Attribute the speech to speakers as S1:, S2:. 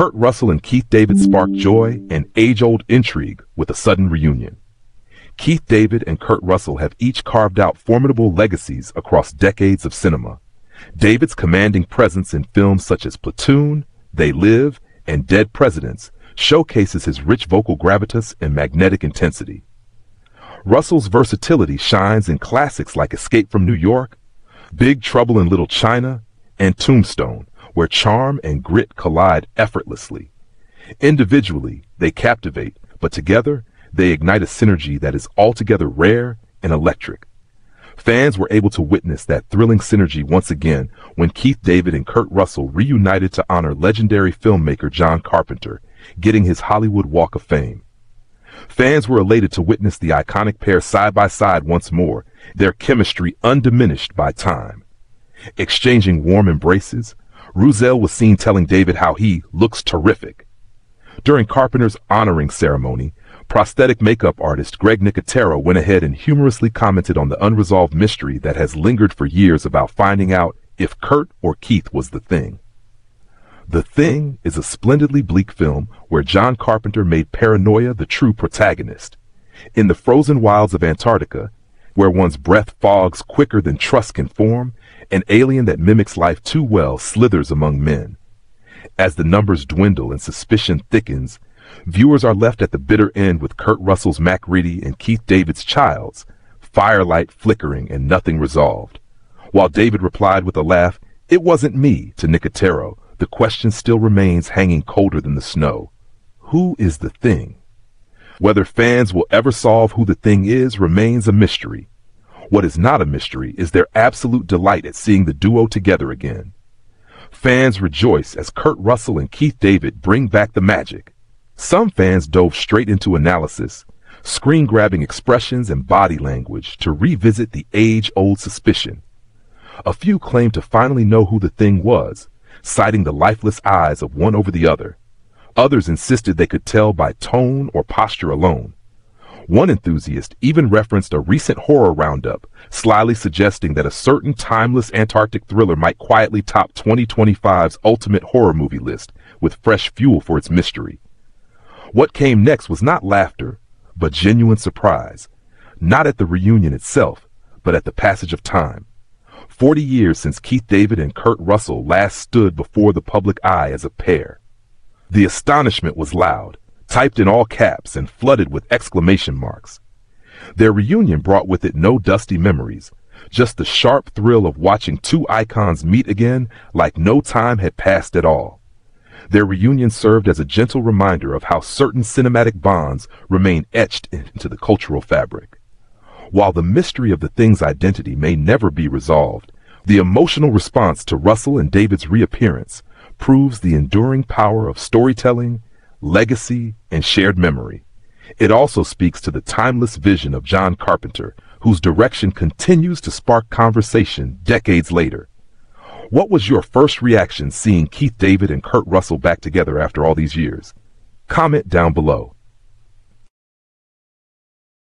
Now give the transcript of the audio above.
S1: Kurt Russell and Keith David sparked joy and age-old intrigue with a sudden reunion. Keith David and Kurt Russell have each carved out formidable legacies across decades of cinema. David's commanding presence in films such as Platoon, They Live, and Dead Presidents showcases his rich vocal gravitas and magnetic intensity. Russell's versatility shines in classics like Escape from New York, Big Trouble in Little China, and Tombstone, where charm and grit collide effortlessly. Individually, they captivate, but together, they ignite a synergy that is altogether rare and electric. Fans were able to witness that thrilling synergy once again when Keith David and Kurt Russell reunited to honor legendary filmmaker John Carpenter, getting his Hollywood Walk of Fame. Fans were elated to witness the iconic pair side by side once more, their chemistry undiminished by time. Exchanging warm embraces, Russell was seen telling David how he looks terrific. During Carpenter's honoring ceremony, prosthetic makeup artist Greg Nicotero went ahead and humorously commented on the unresolved mystery that has lingered for years about finding out if Kurt or Keith was the Thing. The Thing is a splendidly bleak film where John Carpenter made paranoia the true protagonist. In the frozen wilds of Antarctica, where one's breath fogs quicker than trust can form, an alien that mimics life too well slithers among men. As the numbers dwindle and suspicion thickens, viewers are left at the bitter end with Kurt Russell's Macready and Keith David's Childs, firelight flickering and nothing resolved. While David replied with a laugh, "It wasn't me," to Nicotero, the question still remains hanging colder than the snow. Who is the Thing? Whether fans will ever solve who the Thing is remains a mystery. What is not a mystery is their absolute delight at seeing the duo together again. Fans rejoice as Kurt Russell and Keith David bring back the magic. Some fans dove straight into analysis, screen-grabbing expressions and body language to revisit the age-old suspicion. A few claimed to finally know who the Thing was, citing the lifeless eyes of one over the other. Others insisted they could tell by tone or posture alone. One enthusiast even referenced a recent horror roundup, slyly suggesting that a certain timeless Antarctic thriller might quietly top 2025's ultimate horror movie list, with fresh fuel for its mystery. What came next was not laughter, but genuine surprise, not at the reunion itself, but at the passage of time. 40 years since Keith David and Kurt Russell last stood before the public eye as a pair. The astonishment was loud, typed in all caps and flooded with exclamation marks. Their reunion brought with it no dusty memories, just the sharp thrill of watching two icons meet again like no time had passed at all. Their reunion served as a gentle reminder of how certain cinematic bonds remain etched into the cultural fabric. While the mystery of the Thing's identity may never be resolved, the emotional response to Russell and David's reappearance proves the enduring power of storytelling, legacy, and shared memory. It also speaks to the timeless vision of John Carpenter, whose direction continues to spark conversation decades later. What was your first reaction seeing Keith David and Kurt Russell back together after all these years? Comment down below.